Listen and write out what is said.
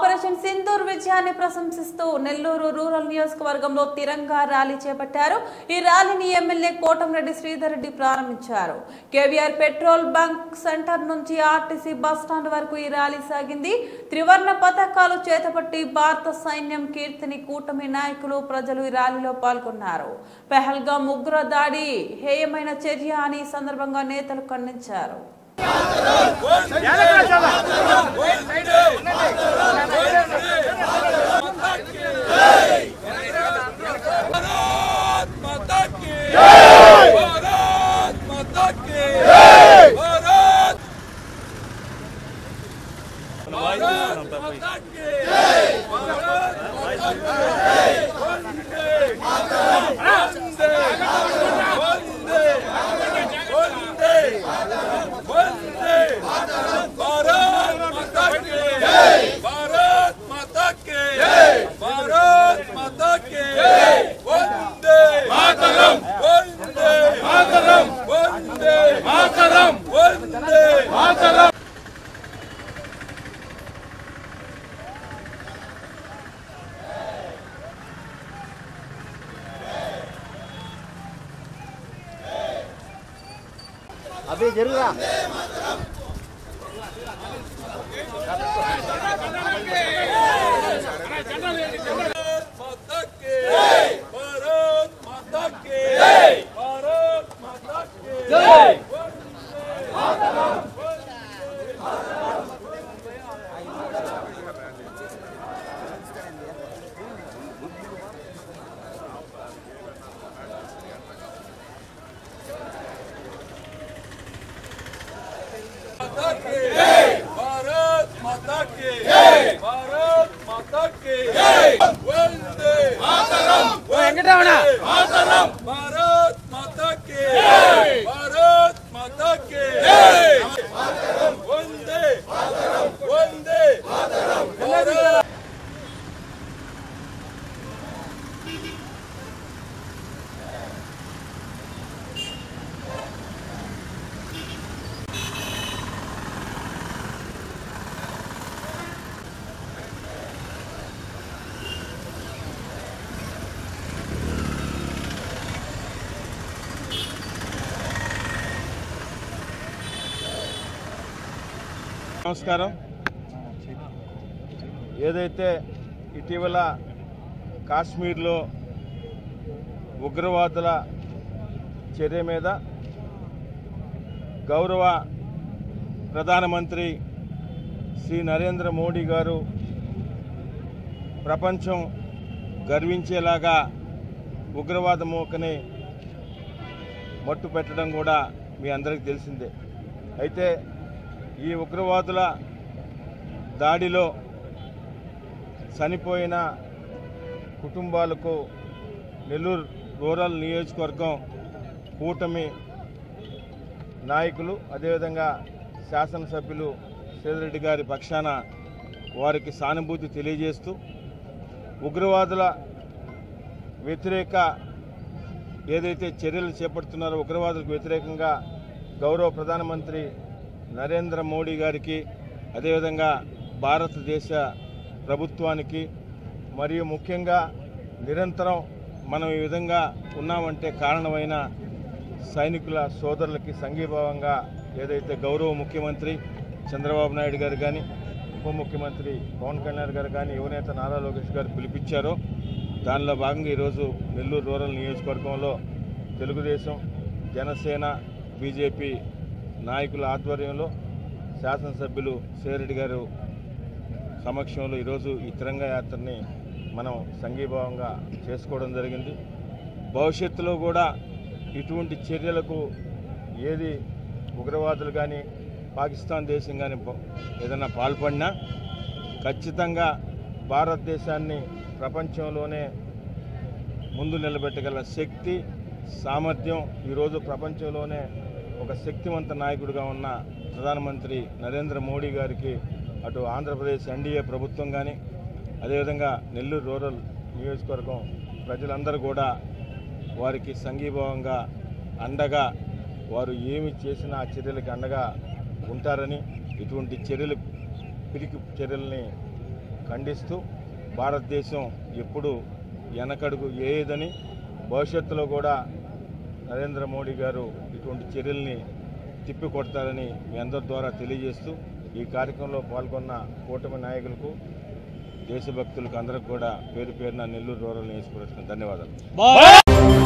Operation Sindoor విజయాన్ని ప్రశంసిస్తూ Nellore rural నియోజకవర్గంలో తిరంగా rally చేపట్టారు। ఈ ర్యాలీని ఎమ్మెల్యే కోటంరెడ్డి శ్రీధర్ రెడ్డి ప్రారంభించారు। కేవీఆర్ పెట్రోల్ బంక్ సెంటర్ నుంచి ఆర్టీసీ బస్ స్టాండ్ వరకు ఈ ర్యాలీ సాగింది। త్రివర్ణ పతాకాలు చేతపట్టి భారత సైన్యం కీర్తిని కూటమి నాయకులు ప్రజలు ఈ ర్యాలీలో పాల్గొన్నారు। పెహల్గాం ఉగ్ర దాడి హేయమైన చర్య అని సందర్భంగా నేతలు ఖండించారు। अभी जरूर भारत माता की जय, भारत माता की जय, वंदे मातरम, मातरम, भारत माता की जय, भारत माता की जय, वंदे मातरम, वंदे मातरम। నమస్కారం। ఏదైతే ఇటీవల కాశ్మీర్లో ఉగ్రవాదుల చర్య మీద గౌరవ ప్రధానమంత్రి శ్రీ నరేంద్ర మోడీ గారు ప్రపంచం గర్వించేలాగా ఉగ్రవాద మూకని మట్టు పెట్టడం కూడా మీ అందరికీ తెలిసిందే। అయితే ఈ ఉగ్రవాదుల దాడిలో చనిపోయిన కుటుంబాలకు నెల్లూరు రూరల్ నియోజకవర్గం కూటమి నాయకులు అదేవిధంగా శాసనసభ్యులు శ్రీధర్ గారి పక్షాన వారికి సానుభూతి తెలియజేస్తూ ఉగ్రవాదుల వ్యతిరేక ఏదైతే చర్యలు చేపడుతున్నారో ఉగ్రవాదులకు వ్యతిరేకంగా గౌరవ ప్రధానమంత్రి నరేంద్ర మోడీ గారికి అదేవిధంగా భారతదేశ ప్రభుత్వానికి మరియు ముఖ్యంగా నిరంతరం మనం ఈ విధంగా ఉన్నామంటే కారణమైన సైనికుల సోదరులకి సంఘీభావంగా ఏదైతే గౌరవ ముఖ్యమంత్రి చంద్రబాబు నాయుడు గారు కానీ ఉప ముఖ్యమంత్రి పవన్ కళ్యాణ్ గారు కానీ యువనేత నారా లోకేష్ గారు పిలిపించారో దానిలో భాగంగా ఈరోజు నెల్లూరు రూరల్ నియోజకవర్గంలో తెలుగుదేశం జనసేన బీజేపీ నాయకుల ఆధ్వర్యంలో శాసనసభ్యులు శ్రీధర్ గారు సమక్షంలో ఈరోజు ఈ తిరంగా యాత్రని మనం సంఘీభావంగా చేసుకోవడం జరిగింది। భవిష్యత్తులో కూడా ఇటువంటి చర్యలకు ఏది ఉగ్రవాదులు కానీ పాకిస్తాన్ దేశం కానీ ఏదైనా పాల్పడినా ఖచ్చితంగా భారతదేశాన్ని ప్రపంచంలోనే ముందు నిలబెట్టగల శక్తి సామర్థ్యం ఈరోజు ప్రపంచంలోనే ఒక శక్తివంత నాయకుడిగా ఉన్న ప్రధానమంత్రి నరేంద్ర మోడీ గారికి అటు ఆంధ్రప్రదేశ్ ఎన్డీఏ ప్రభుత్వం కానీ అదేవిధంగా నెల్లూరు రూరల్ నియోజకవర్గం ప్రజలందరూ కూడా వారికి సంఘీభావంగా అండగా వారు ఏమి చేసినా ఆ చర్యలకు అండగా ఉంటారని ఇటువంటి చర్యలు పిరికి చర్యల్ని ఖండిస్తూ భారతదేశం ఎప్పుడు వెనకడుగు వేయదని భవిష్యత్తులో కూడా నరేంద్ర మోడీ గారు ఇటువంటి చర్యల్ని తిప్పికొడతారని మీ అందరి ద్వారా తెలియజేస్తూ ఈ కార్యక్రమంలో పాల్గొన్న కూటమి నాయకులకు దేశభక్తులకు అందరికి కూడా పేరు పేరున నెల్లూరు రూరల్ నియోజకవర్గం ధన్యవాదాలు.